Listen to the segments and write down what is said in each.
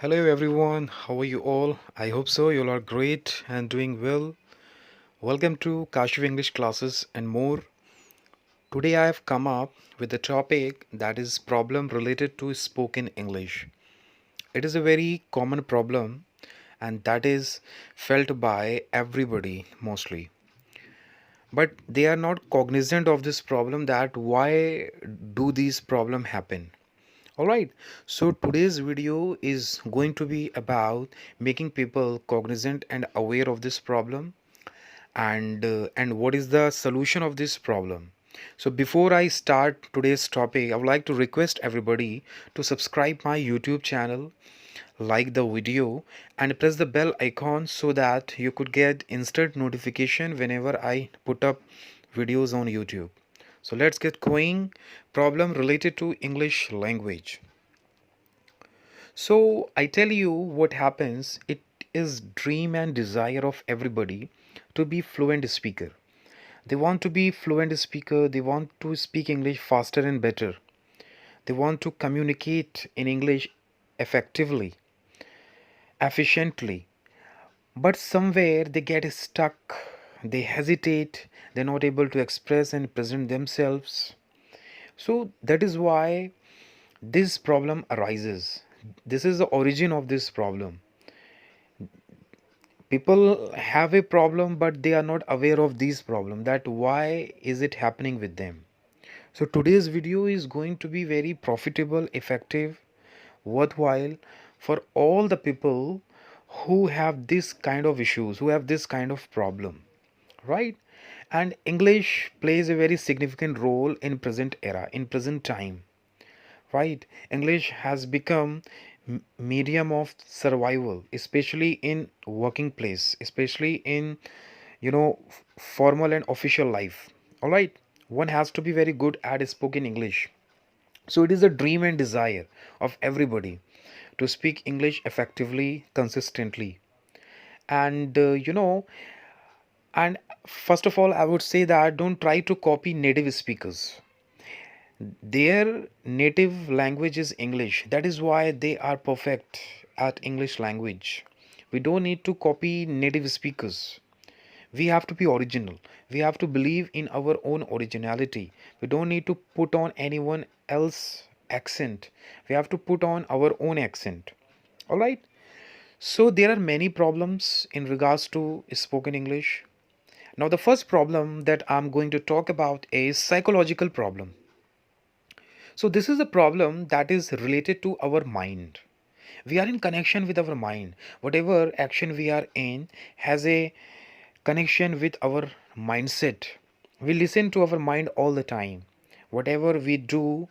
Hello everyone, how are you all? I hope so. You all are great and doing well. Welcome to Kashif English classes and more. Today I have come up with a topic that is problem related to spoken English. It is a very common problem and that is felt by everybody mostly. But they are not cognizant of this problem that why do these problem happen? Alright, so today's video is going to be about making people cognizant and aware of this problem and what is the solution of this problem. So before I start today's topic, I would like to request everybody to subscribe my YouTube channel, like the video and press the bell icon so that you could get instant notification whenever I put up videos on YouTube. So let's get going. Problem related to English language. So I tell you what happens. It is dream and desire of everybody to be fluent speaker. They want to be fluent speaker. They want to speak English faster and better. They want to communicate in English effectively, efficiently. But somewhere they get stuck. They hesitate. They're not able to express and present themselves. So that is why this problem arises. This is the origin of this problem. People have a problem but they are not aware of these problem, that why is it happening with them. So today's video is going to be very profitable, effective, worthwhile for all the people who have this kind of issues, who have this kind of problem, right? And English plays a very significant role in present era, in present time, right? English has become medium of survival, especially in working place, especially in formal and official life. All right, one has to be very good at spoken English. So it is a dream and desire of everybody to speak English effectively, consistently. And first of all, I would say that don't try to copy native speakers. Their native language is English. That is why they are perfect at English language. We don't need to copy native speakers. We have to be original. We have to believe in our own originality. We don't need to put on anyone else's accent. We have to put on our own accent. All right. So there are many problems in regards to spoken English. Now the first problem that I'm going to talk about is psychological problem. So this is a problem that is related to our mind. We are in connection with our mind. Whatever action we are in has a connection with our mindset. We listen to our mind all the time. Whatever we do,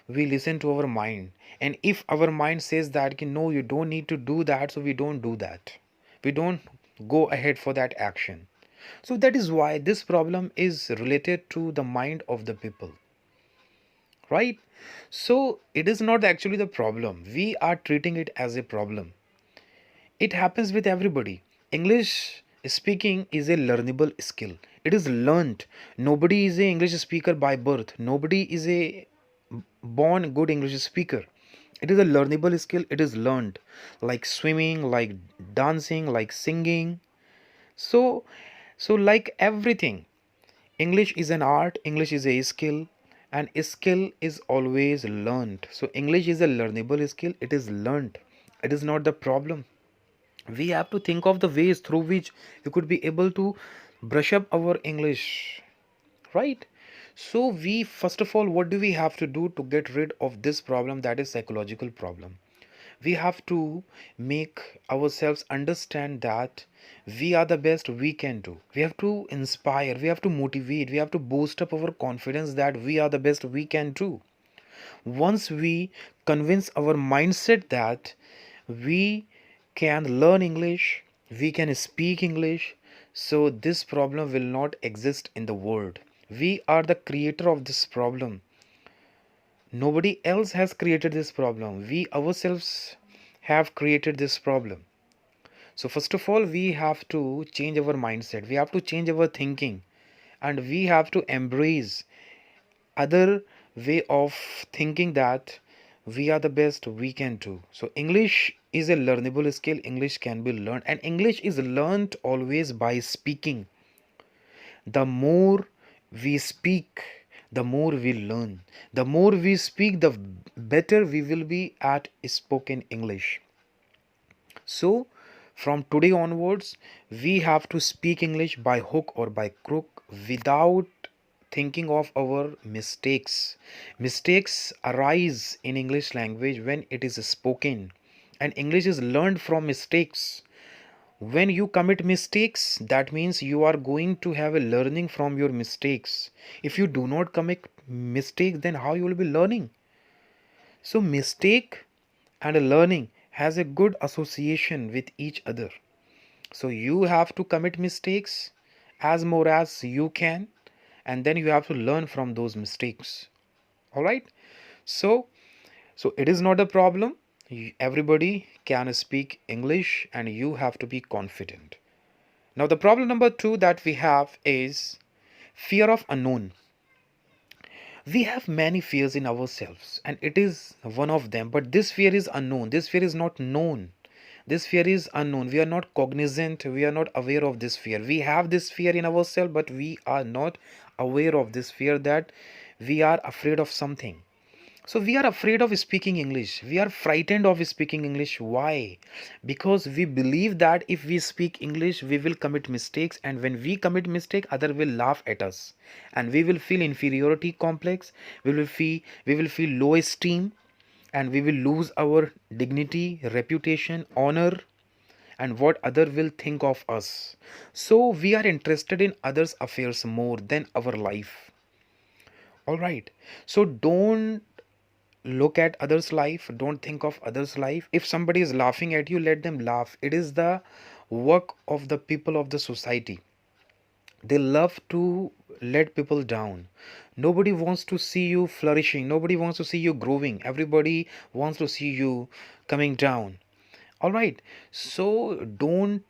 we listen to our mind. And if our mind says that no, you don't need to do that, so we don't do that. We don't go ahead for that action. So that is why this problem is related to the mind of the people, right? So it is not actually the problem. We are treating it as a problem. It happens with everybody. English speaking is a learnable skill. It is learned. Nobody is a English speaker by birth. Nobody is a born good English speaker. It is a learnable skill. It is learned, like swimming, like dancing, like singing. So, so like everything, English is an art. English is a skill, and a skill is always learned. So English is a learnable skill. It is learned. It is not the problem. We have to think of the ways through which we could be able to brush up our English, right? So we first of all, what do we have to do to get rid of this problem, that is psychological problem? We have to make ourselves understand that we are the best we can do. We have to inspire, we have to motivate, we have to boost up our confidence that we are the best we can do. Once we convince our mindset that we can learn English, we can speak English, so this problem will not exist in the world. We are the creator of this problem. Nobody else has created this problem. We ourselves have created this problem. So first of all, we have to change our mindset. We have to change our thinking, and we have to embrace other way of thinking that we are the best we can do. So English is a learnable skill. English can be learned, and English is learned always by speaking. The more we speak, the more we learn. The more we speak, the better we will be at spoken English. So, from today onwards, we have to speak English by hook or by crook without thinking of our mistakes. Mistakes arise in English language when it is spoken, and English is learned from mistakes. When you commit mistakes, that means you are going to have a learning from your mistakes. If you do not commit mistakes, then how you will be learning? So mistake and learning has a good association with each other. So you have to commit mistakes as more as you can, and then you have to learn from those mistakes. All right. So it is not a problem. Everybody can speak English, and you have to be confident. Now the problem number 2 that we have is fear of unknown. We have many fears in ourselves, and it is one of them, but this fear is unknown. This fear is not known. This fear is unknown. We are not cognizant, we are not aware of this fear. We have this fear in ourselves, but we are not aware of this fear, that we are afraid of something. So we are afraid of speaking English. We are frightened of speaking English. Why? Because we believe that if we speak English, we will commit mistakes, and when we commit mistake, other will laugh at us, and we will feel inferiority complex. We will feel low esteem, and we will lose our dignity, reputation, honor, and what other will think of us. So we are interested in others' affairs more than our life. All right. So don't look at others life, don't think of others life. If somebody is laughing at you, let them laugh. It is the work of the people of the society. They love to let people down. Nobody wants to see you flourishing, nobody wants to see you growing. Everybody wants to see you coming down. All right. So don't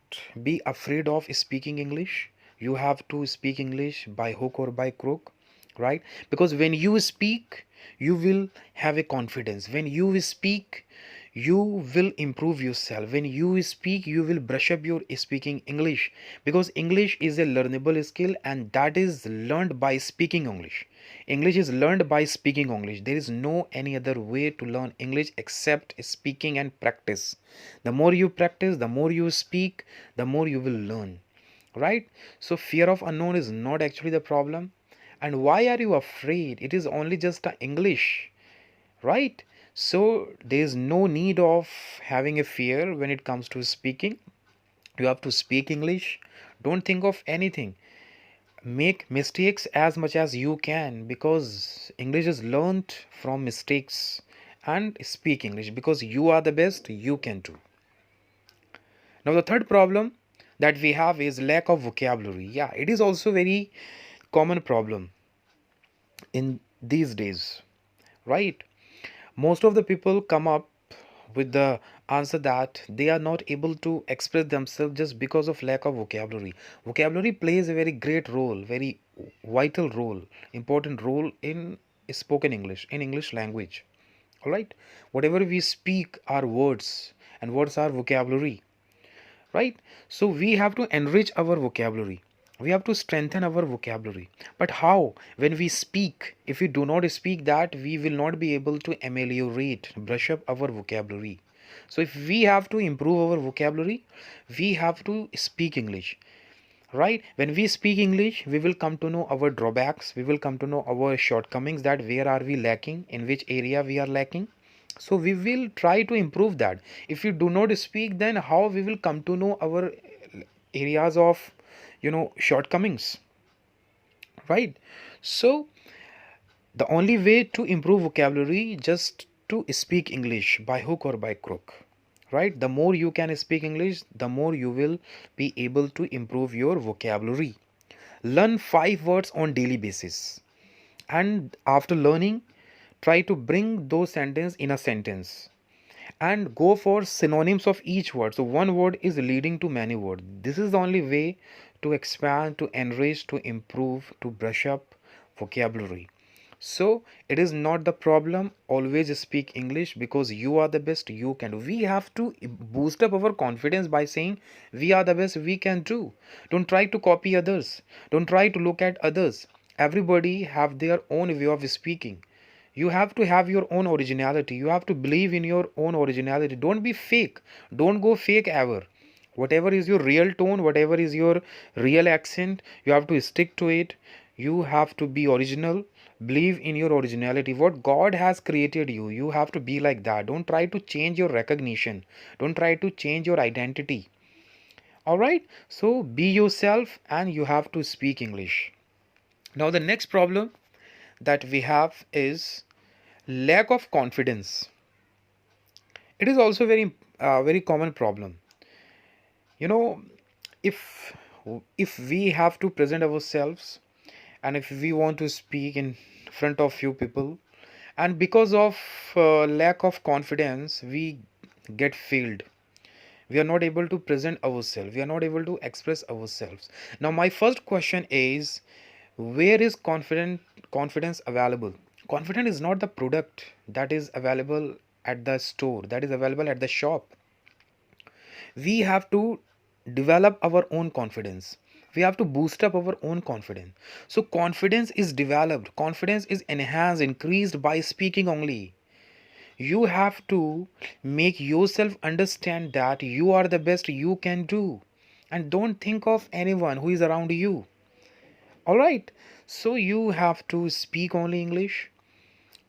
be afraid of speaking English. You have to speak English by hook or by crook, right? Because when you speak, you will have a confidence. When you speak, you will improve yourself. When you speak, you will brush up your speaking English, because English is a learnable skill, and that is learned by speaking English. English is learned by speaking English. There is no any other way to learn English except speaking and practice. The more you practice, the more you speak, the more you will learn, right? So fear of unknown is not actually the problem. And why are you afraid? It is only just a English, right? So there is no need of having a fear when it comes to speaking. You have to speak English. Don't think of anything. Make mistakes as much as you can, because English is learned from mistakes. And speak English, because you are the best, you can do. Now the third problem that we have is lack of vocabulary. Yeah, it is also very common problem in these days, right? Most of the people come up with the answer that they are not able to express themselves just because of lack of vocabulary. Vocabulary plays a very great role, very vital role, important role in spoken English, in English language. All right, whatever we speak are words, and words are vocabulary, right? So we have to enrich our vocabulary, we have to strengthen our vocabulary. But how? When we speak, if we do not speak that, we will not be able to ameliorate, brush up our vocabulary. So if we have to improve our vocabulary, we have to speak English, right? When we speak English, we will come to know our drawbacks, we will come to know our shortcomings, that where are we lacking, in which area we are lacking. So we will try to improve that. If you do not speak, then how we will come to know our areas of shortcomings, right? So the only way to improve vocabulary, just to speak English by hook or by crook, right? The more you can speak English, the more you will be able to improve your vocabulary. Learn 5 words on daily basis, and after learning, try to bring those sentences in a sentence, and go for synonyms of each word. So one word is leading to many words. This is the only way to expand, to enrich, to improve, to brush up vocabulary. So it is not the problem. Always speak English because you are the best you can do. We have to boost up our confidence by saying we are the best we can do. Don't try to copy others. Don't try to look at others. Everybody have their own way of speaking. You have to have your own originality. You have to believe in your own originality. Don't be fake. Don't go fake ever. Whatever is your real tone, whatever is your real accent, you have to stick to it. You have to be original. Believe in your originality. What God has created you, you have to be like that. Don't try to change your recognition. Don't try to change your identity. All right, so be yourself and you have to speak English. Now the next problem that we have is lack of confidence. It is also very common problem. You know, if we have to present ourselves and if we want to speak in front of few people, and because of lack of confidence we get failed. We are not able to present ourselves. We are not able to express ourselves. Now my first question is, where is confidence available? Confidence is not the product that is available at the store, that is available at the shop. We have to develop our own confidence. We have to boost up our own confidence. So confidence is developed, confidence is enhanced, increased by speaking only. You have to make yourself understand that you are the best you can do, and don't think of anyone who is around you. All right, so you have to speak only English,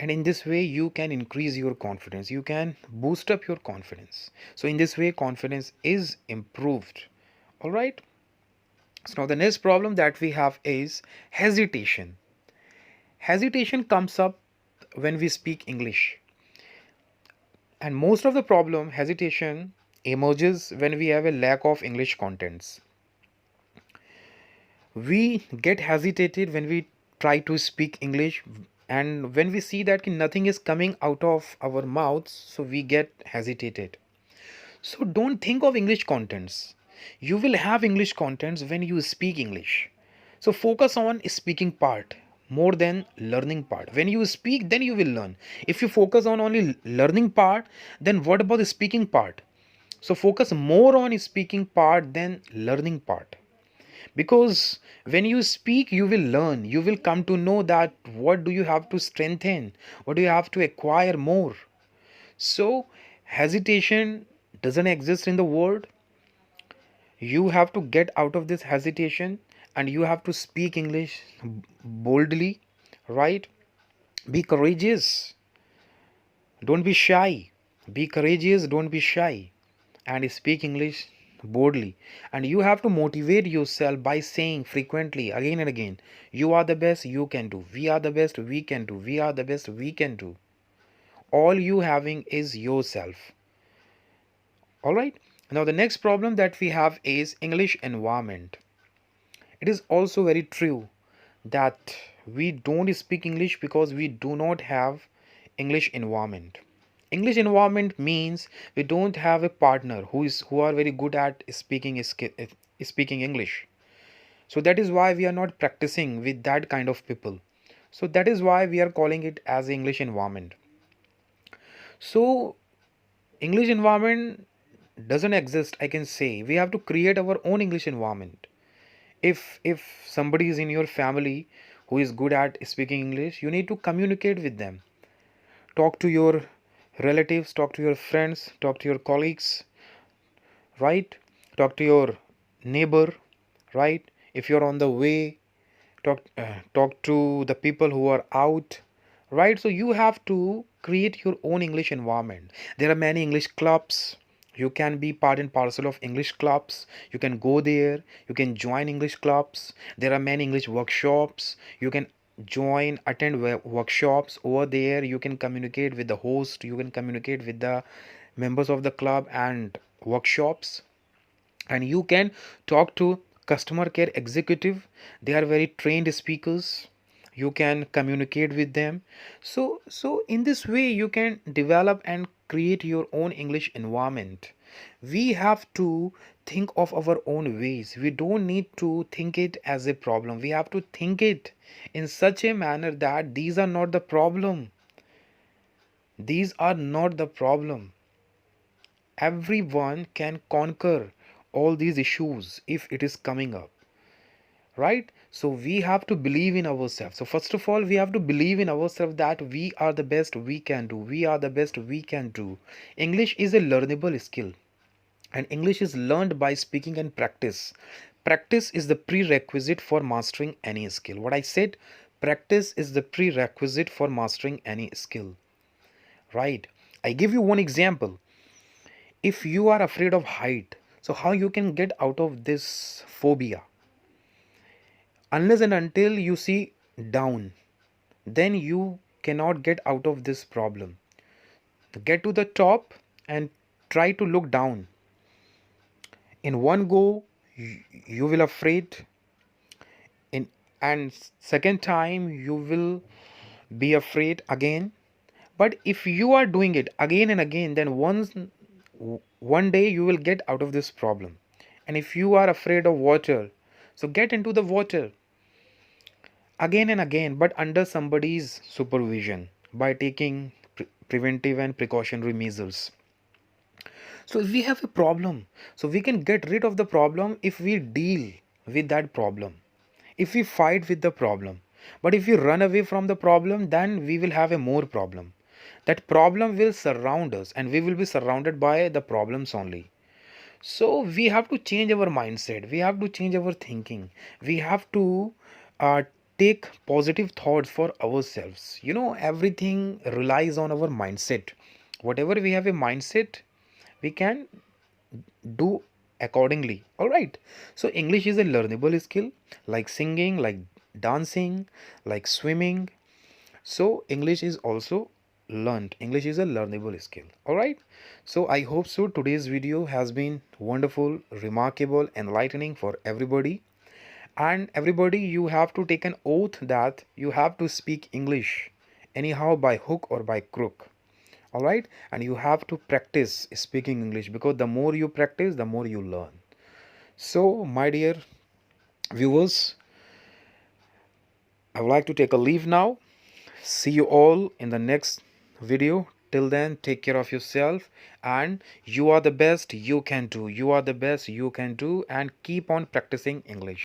and in this way you can increase your confidence, you can boost up your confidence. So in this way confidence is improved. All right, so now the next problem that we have is hesitation. Hesitation comes up when we speak English, and most of the problem hesitation emerges when we have a lack of English contents. We get hesitated when we try to speak English, and when we see that nothing is coming out of our mouths, so we get hesitated. So don't think of English contents. You will have English contents when you speak English. So focus on speaking part more than learning part. When you speak, then you will learn. If you focus on only learning part, then what about the speaking part? So focus more on speaking part than learning part. Because when you speak you will learn, you will come to know that what do you have to strengthen, what do you have to acquire more. So hesitation doesn't exist in the world. You have to get out of this hesitation and you have to speak English boldly, right? Be courageous, don't be shy. Be courageous, don't be shy, and speak English boldly. And you have to motivate yourself by saying frequently again and again, you are the best you can do, we are the best we can do, we are the best we can do. All you having is yourself. All right, now the next problem that we have is English environment. It is also very true that we don't speak English because we do not have English environment. English environment means we don't have a partner who are very good at speaking English. So that is why we are not practicing with that kind of people. So that is why we are calling it as English environment. So English environment doesn't exist, I can say. We have to create our own English environment. If somebody is in your family who is good at speaking English, you need to communicate with them. Talk to your relatives, talk to your friends, talk to your colleagues, right? Talk to your neighbor, right? If you're on the way, talk to the people who are out, right? So you have to create your own English environment. There are many English clubs. You can be part and parcel of English clubs. You can go there, you can join English clubs. There are many English workshops. You can join, attend workshops over there. You can communicate with the host, you can communicate with the members of the club and workshops, and you can talk to customer care executive. They are very trained speakers. You can communicate with them. So in this way you can develop and create your own English environment. We have to think of our own ways. We don't need to think it as a problem. We have to think it in such a manner that these are not the problem. These are not the problem. Everyone can conquer all these issues if it is coming up, right? So we have to believe in ourselves. So first of all, we have to believe in ourselves that we are the best we can do. We are the best we can do. English is a learnable skill, and English is learned by speaking and practice. Practice is the prerequisite for mastering any skill. What I said, practice is the prerequisite for mastering any skill, right? I give you one example. If you are afraid of height, so how you can get out of this phobia? Unless and until you see down, then you cannot get out of this problem. Get to the top and try to look down. In one go, you will afraid. In and second time you will be afraid again. But if you are doing it again and again, then one day you will get out of this problem. And if you are afraid of water, so get into the water again and again, but under somebody's supervision, by taking preventive and precautionary measures. So if we have a problem, so we can get rid of the problem if we deal with that problem, if we fight with the problem. But if we run away from the problem, then we will have a more problem. That problem will surround us, and we will be surrounded by the problems only. So we have to change our mindset, we have to change our thinking, we have to uh, take positive thoughts for ourselves. Everything relies on our mindset. Whatever we have a mindset, we can do accordingly. All right. So English is a learnable skill, like singing, like dancing, like swimming. So English is also learned. English is a learnable skill. All right. So I hope so today's video has been wonderful, remarkable, enlightening for everybody. And everybody, you have to take an oath that you have to speak English anyhow, by hook or by crook. All right. And you have to practice speaking English, because the more you practice, the more you learn. So my dear viewers, I would like to take a leave now. See you all in the next video. Till then, take care of yourself, and you are the best you can do. You are the best you can do, and keep on practicing English.